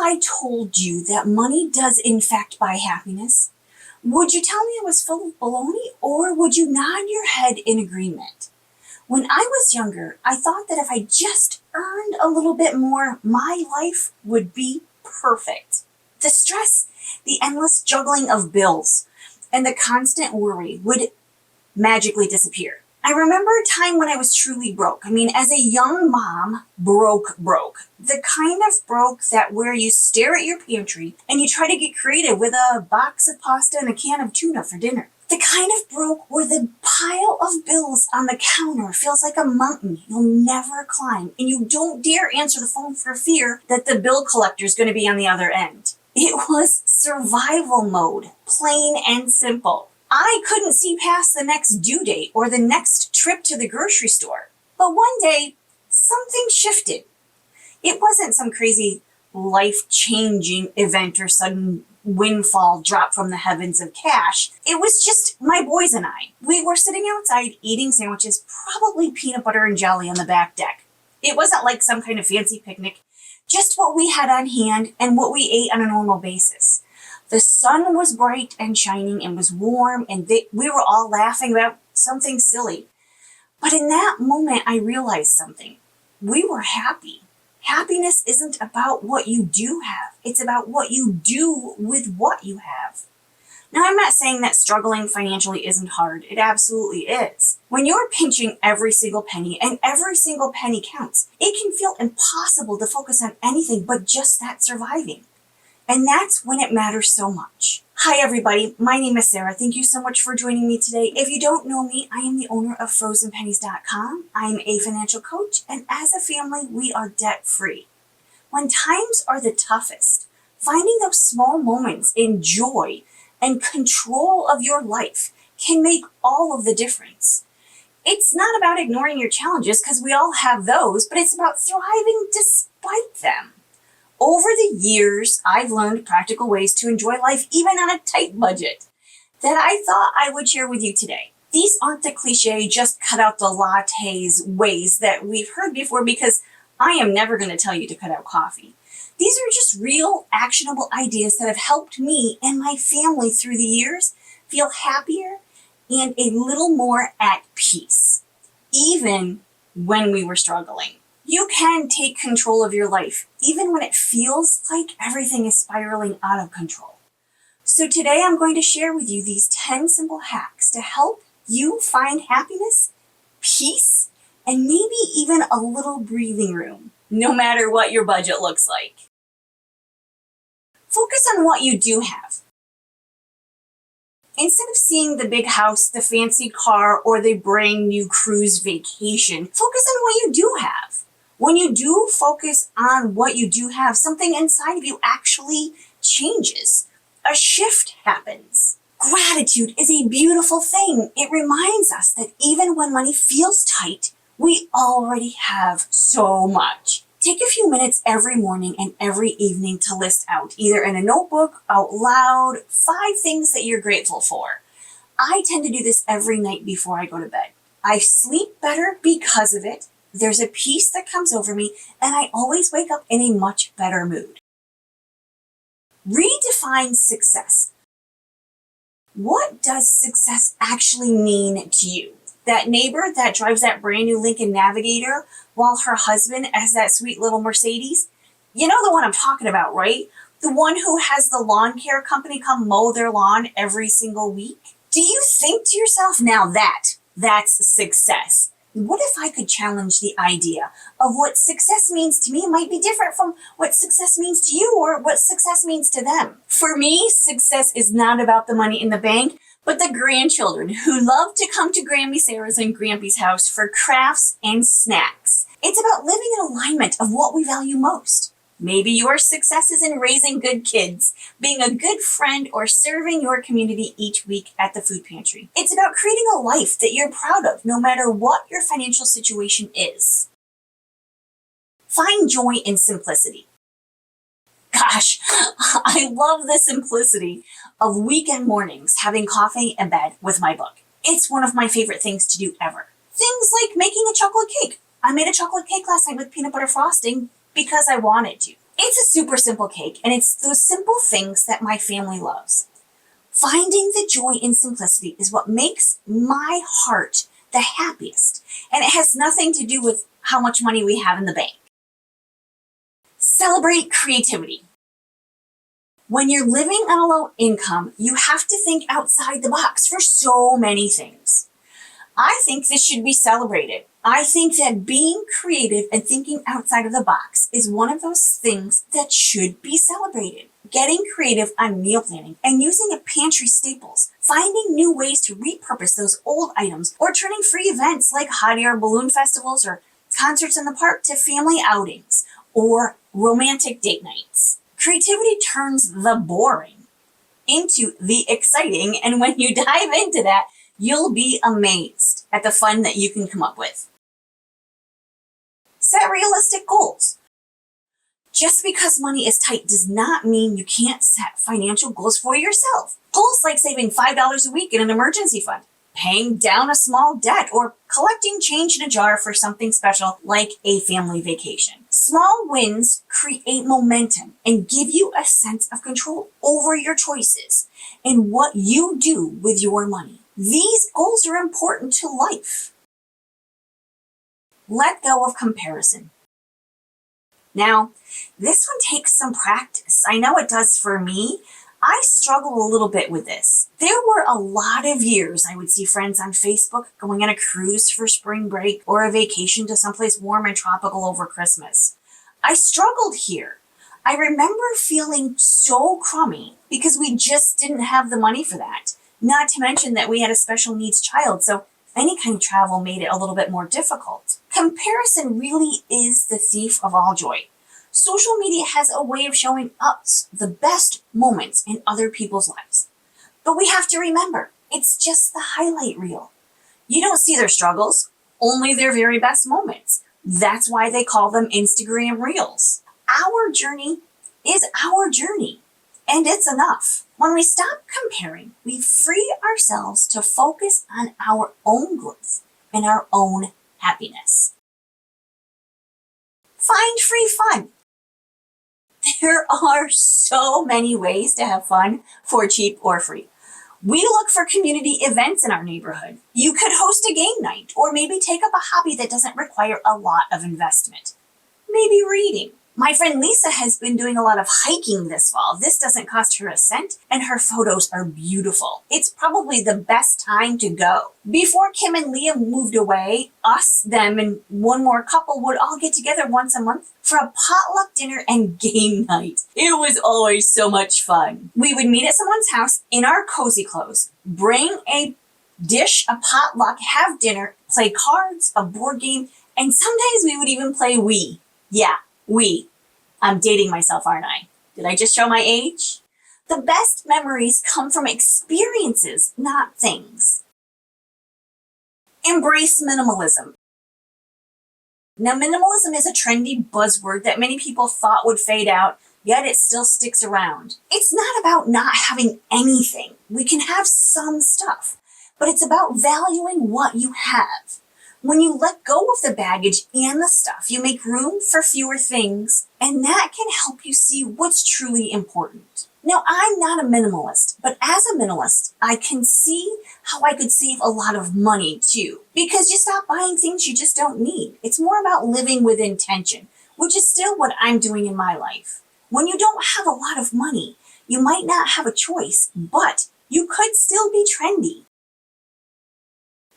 I told you that money does in fact buy happiness? Would you tell me it was full of baloney, or would you nod your head in agreement? When I was younger, I thought that if I just earned a little bit more, my life would be perfect. The stress, the endless juggling of bills, and the constant worry would magically disappear. I remember a time when I was truly broke. As a young mom, broke. The kind of broke that where you stare at your pantry and you try to get creative with a box of pasta and a can of tuna for dinner. The kind of broke where the pile of bills on the counter feels like a mountain you'll never climb, and you don't dare answer the phone for fear that the bill collector is going to be on the other end. It was survival mode, plain and simple. I couldn't see past the next due date or the next trip to the grocery store. But one day, something shifted. It wasn't some crazy life-changing event or sudden windfall drop from the heavens of cash. It was just my boys and I. We were sitting outside eating sandwiches, probably peanut butter and jelly on the back deck. It wasn't like some kind of fancy picnic, just what we had on hand and what we ate on a normal basis. The sun was bright and shining and was warm, and we were all laughing about something silly. But in that moment, I realized something. We were happy. Happiness isn't about what you do have. It's about what you do with what you have. Now, I'm not saying that struggling financially isn't hard. It absolutely is. When you're pinching every single penny, and every single penny counts, it can feel impossible to focus on anything but just that surviving. And that's when it matters so much. Hi everybody, my name is Sara. Thank you so much for joining me today. If you don't know me, I am the owner of FrozenPennies.com. I'm a financial coach, and as a family, we are debt-free. When times are the toughest, finding those small moments in joy and control of your life can make all of the difference. It's not about ignoring your challenges, because we all have those, but it's about thriving despite them. Over the years, I've learned practical ways to enjoy life even on a tight budget that I thought I would share with you today. These aren't the cliche, just cut out the lattes ways that we've heard before, because I am never going to tell you to cut out coffee. These are just real, actionable ideas that have helped me and my family through the years feel happier and a little more at peace, even when we were struggling. You can take control of your life, even when it feels like everything is spiraling out of control. So today I'm going to share with you these 10 simple hacks to help you find happiness, peace, and maybe even a little breathing room, no matter what your budget looks like. Focus on what you do have. Instead of seeing the big house, the fancy car, or the brand new cruise vacation, focus on what you do have. When you do focus on what you do have, something inside of you actually changes. A shift happens. Gratitude is a beautiful thing. It reminds us that even when money feels tight, we already have so much. Take a few minutes every morning and every evening to list out, either in a notebook, out loud, 5 things that you're grateful for. I tend to do this every night before I go to bed. I sleep better because of it. There's a peace that comes over me, and I always wake up in a much better mood. Redefine success. What does success actually mean to you? That neighbor that drives that brand new Lincoln Navigator while her husband has that sweet little Mercedes? You know the one I'm talking about, right? The one who has the lawn care company come mow their lawn every single week? Do you think to yourself, now that's success? What if I could challenge the idea of what success means to me might be different from what success means to you or what success means to them? For me, success is not about the money in the bank, but the grandchildren who love to come to Grammy Sara's and Grampy's house for crafts and snacks. It's about living in alignment of what we value most. Maybe your success is in raising good kids, being a good friend, or serving your community each week at the food pantry. It's about creating a life that you're proud of, no matter what your financial situation is. Find joy in simplicity. Gosh, I love the simplicity of weekend mornings having coffee in bed with my book. It's one of my favorite things to do ever. Things like making a chocolate cake. I made a chocolate cake last night with peanut butter frosting because I wanted to. It's a super simple cake, and it's those simple things that my family loves. Finding the joy in simplicity is what makes my heart the happiest, and it has nothing to do with how much money we have in the bank. Celebrate creativity. When you're living on a low income, you have to think outside the box for so many things. I think this should be celebrated. I think that being creative and thinking outside of the box is one of those things that should be celebrated. Getting creative on meal planning and using a pantry staples, finding new ways to repurpose those old items, or turning free events like hot air balloon festivals or concerts in the park to family outings or romantic date nights. Creativity turns the boring into the exciting, and when you dive into that, you'll be amazed at the fun that you can come up with. Set realistic goals. Just because money is tight does not mean you can't set financial goals for yourself. Goals like saving $5 a week in an emergency fund, paying down a small debt, or collecting change in a jar for something special like a family vacation. Small wins create momentum and give you a sense of control over your choices and what you do with your money. These goals are important to life. Let go of comparison. Now, this one takes some practice. I know it does for me. I struggle a little bit with this. There were a lot of years I would see friends on Facebook going on a cruise for spring break or a vacation to someplace warm and tropical over Christmas. I struggled here. I remember feeling so crummy because we just didn't have the money for that. Not to mention that we had a special needs child, so any kind of travel made it a little bit more difficult. Comparison really is the thief of all joy. Social media has a way of showing us the best moments in other people's lives. But we have to remember, it's just the highlight reel. You don't see their struggles, only their very best moments. That's why they call them Instagram Reels. Our journey is our journey, and it's enough. When we stop comparing, we free ourselves to focus on our own growth and our own happiness. Find free fun. There are so many ways to have fun for cheap or free. We look for community events in our neighborhood. You could host a game night, or maybe take up a hobby that doesn't require a lot of investment. Maybe reading. My friend Lisa has been doing a lot of hiking this fall. This doesn't cost her a cent, and her photos are beautiful. It's probably the best time to go. Before Kim and Liam moved away, us, them, and one more couple would all get together once a month for a potluck dinner and game night. It was always so much fun. We would meet at someone's house in our cozy clothes, bring a dish, a potluck, have dinner, play cards, a board game, and sometimes we would even play Wii. Yeah, Wii. I'm dating myself, aren't I? Did I just show my age? The best memories come from experiences, not things. Embrace minimalism. Now, minimalism is a trendy buzzword that many people thought would fade out, yet it still sticks around. It's not about not having anything. We can have some stuff, but it's about valuing what you have. When you let go of the baggage and the stuff, you make room for fewer things, and that can help you see what's truly important. Now, I'm not a minimalist, but as a minimalist, I can see how I could save a lot of money too, because you stop buying things you just don't need. It's more about living with intention, which is still what I'm doing in my life. When you don't have a lot of money, you might not have a choice, but you could still be trendy.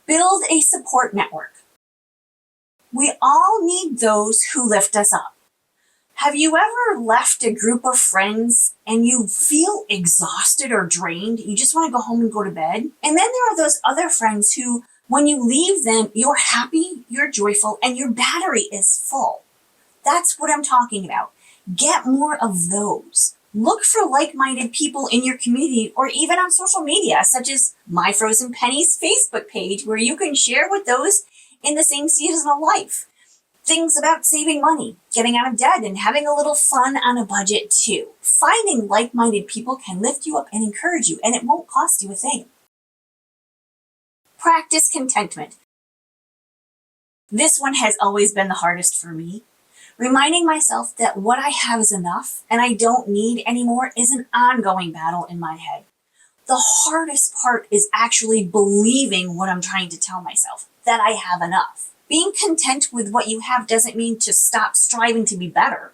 Build a support network. We all need those who lift us up. Have you ever left a group of friends and you feel exhausted or drained? You just want to go home and go to bed? And then there are those other friends who, when you leave them, you're happy, you're joyful, and your battery is full. That's what I'm talking about. Get more of those. Look for like-minded people in your community or even on social media, such as my Frozen Pennies Facebook page, where you can share with those in the same season of life. Things about saving money, getting out of debt, and having a little fun on a budget too. Finding like-minded people can lift you up and encourage you, and it won't cost you a thing. Practice contentment. This one has always been the hardest for me. Reminding myself that what I have is enough and I don't need anymore is an ongoing battle in my head. The hardest part is actually believing what I'm trying to tell myself, that I have enough. Being content with what you have doesn't mean to stop striving to be better,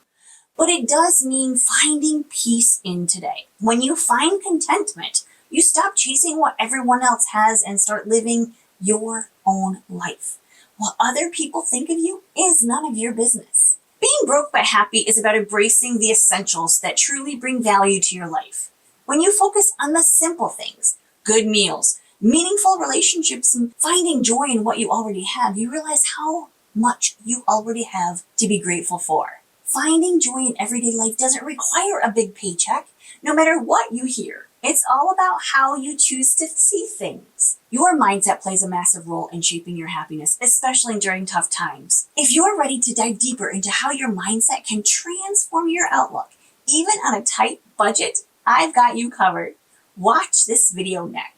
but it does mean finding peace in today. When you find contentment, you stop chasing what everyone else has and start living your own life. What other people think of you is none of your business. Being broke but happy is about embracing the essentials that truly bring value to your life. When you focus on the simple things, good meals, meaningful relationships, and finding joy in what you already have, you realize how much you already have to be grateful for. Finding joy in everyday life doesn't require a big paycheck, no matter what you hear. It's all about how you choose to see things. Your mindset plays a massive role in shaping your happiness, especially during tough times. If you're ready to dive deeper into how your mindset can transform your outlook, even on a tight budget, I've got you covered. Watch this video next.